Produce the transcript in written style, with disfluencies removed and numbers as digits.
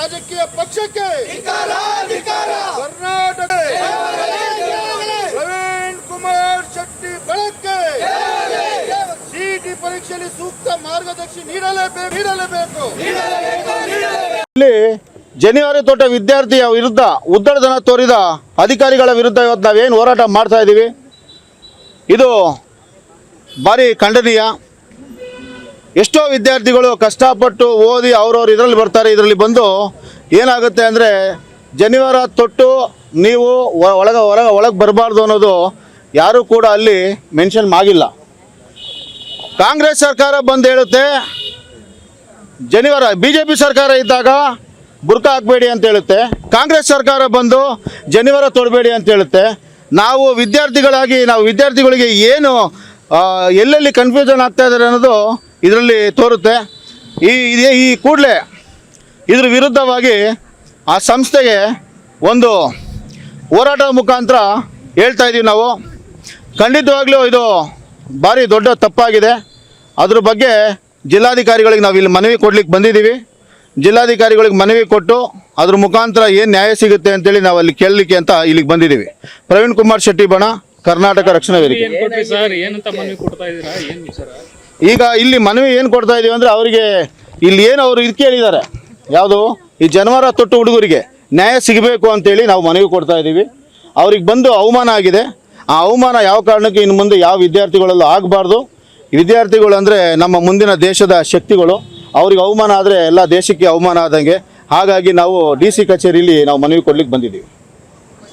ರಾಜಕೀಯ ಪಕ್ಷಕ್ಕೆ ಕರ್ನಾಟಕ ಪ್ರವೀಣ್ ಕುಮಾರ್ ಶೆಟ್ಟಿ ಬಳಕೆ ಸಿಇಟಿ ಪರೀಕ್ಷೆಯಲ್ಲಿ ಸೂಕ್ತ ಮಾರ್ಗದರ್ಶಿ ನೀಡಲೇಬೇಕು. ಇಲ್ಲಿ ಜನಿವಾರ ತೋಟ ವಿದ್ಯಾರ್ಥಿಯ ವಿರುದ್ಧ ಉದ್ದಟತನ ತೋರಿದ ಅಧಿಕಾರಿಗಳ ವಿರುದ್ಧ ಇವತ್ತು ನಾವೇನು ಹೋರಾಟ ಮಾಡ್ತಾ ಇದ್ದೀವಿ, ಇದು ಭಾರಿ ಖಂಡನೀಯ. ಎಷ್ಟೋ ವಿದ್ಯಾರ್ಥಿಗಳು ಕಷ್ಟಪಟ್ಟು ಓದಿ ಅವ್ರವ್ರು ಇದರಲ್ಲಿ ಬರ್ತಾರೆ. ಇದರಲ್ಲಿ ಬಂದು ಏನಾಗುತ್ತೆ ಅಂದರೆ ಜನಿವಾರ ತೊಟ್ಟು ನೀವು ಒಳಗೆ ಬರಬಾರ್ದು ಅನ್ನೋದು ಯಾರೂ ಕೂಡ ಅಲ್ಲಿ ಮೆನ್ಷನ್ ಆಗಿಲ್ಲ. ಕಾಂಗ್ರೆಸ್ ಸರ್ಕಾರ ಬಂದು ಹೇಳುತ್ತೆ ಜನಿವಾರ, BJP ಸರ್ಕಾರ ಇದ್ದಾಗ ಬುರ್ಕ ಹಾಕಬೇಡಿ ಅಂತ ಹೇಳುತ್ತೆ. ಕಾಂಗ್ರೆಸ್ ಸರ್ಕಾರ ಬಂದು ಜನಿವಾರ ತೊಡಬೇಡಿ ಅಂತ ಹೇಳುತ್ತೆ. ನಾವು ವಿದ್ಯಾರ್ಥಿಗಳಿಗೆ ಏನು ಎಲ್ಲೆಲ್ಲಿ ಕನ್ಫ್ಯೂಷನ್ ಆಗ್ತಾ ಇದ್ದಾರೆ ಅನ್ನೋದು ಇದರಲ್ಲಿ ತೋರುತ್ತೆ. ಈ ಕೂಡಲೇ ಇದ್ರ ವಿರುದ್ಧವಾಗಿ ಆ ಸಂಸ್ಥೆಗೆ ಒಂದು ಹೋರಾಟದ ಮುಖಾಂತರ ಹೇಳ್ತಾ ಇದ್ದೀವಿ ನಾವು. ಖಂಡಿತವಾಗ್ಲೂ ಇದು ಭಾರಿ ದೊಡ್ಡ ತಪ್ಪಾಗಿದೆ. ಅದ್ರ ಬಗ್ಗೆ ಜಿಲ್ಲಾಧಿಕಾರಿಗಳಿಗೆ ನಾವು ಇಲ್ಲಿ ಮನವಿ ಕೊಡ್ಲಿಕ್ಕೆ ಬಂದಿದ್ದೀವಿ. ಜಿಲ್ಲಾಧಿಕಾರಿಗಳಿಗೆ ಮನವಿ ಕೊಟ್ಟು ಅದ್ರ ಮುಖಾಂತರ ಏನು ನ್ಯಾಯ ಸಿಗುತ್ತೆ ಅಂತೇಳಿ ನಾವು ಅಲ್ಲಿ ಕೇಳಲಿಕ್ಕೆ ಅಂತ ಇಲ್ಲಿಗೆ ಬಂದಿದ್ದೀವಿ. ಪ್ರವೀಣ್ ಕುಮಾರ್ ಶೆಟ್ಟಿ ಬಣ, ಕರ್ನಾಟಕ ರಕ್ಷಣಾ ವೇದಿಕೆ. ಈಗ ಇಲ್ಲಿ ಮನವಿ ಏನು ಕೊಡ್ತಾ ಇದೀವಿ ಅಂದರೆ ಅವರಿಗೆ ಇಲ್ಲಿ ಏನು ಅವರು ಇದು ಕೇಳಿದ್ದಾರೆ, ಯಾವುದು ಈ ಜನಿವಾರ ತೊಟ್ಟು ಹುಡುಗರಿಗೆ ನ್ಯಾಯ ಸಿಗಬೇಕು ಅಂತೇಳಿ ನಾವು ಮನವಿ ಕೊಡ್ತಾ ಇದ್ದೀವಿ. ಅವ್ರಿಗೆ ಬಂದು ಅವಮಾನ ಆಗಿದೆ. ಆ ಅವಮಾನ ಯಾವ ಕಾರಣಕ್ಕೆ ಇನ್ನು ಮುಂದೆ ಯಾವ ವಿದ್ಯಾರ್ಥಿಗಳಲ್ಲೂ ಆಗಬಾರ್ದು. ವಿದ್ಯಾರ್ಥಿಗಳು ಅಂದರೆ ನಮ್ಮ ಮುಂದಿನ ದೇಶದ ಶಕ್ತಿಗಳು. ಅವ್ರಿಗೆ ಅವಮಾನ ಆದರೆ ಎಲ್ಲ ದೇಶಕ್ಕೆ ಅವಮಾನ ಆದಂಗೆ. ಹಾಗಾಗಿ ನಾವು DC ಕಚೇರಿಯಲ್ಲಿ ನಾವು ಮನವಿ ಕೊಡ್ಲಿಕ್ಕೆ ಬಂದಿದ್ದೀವಿ.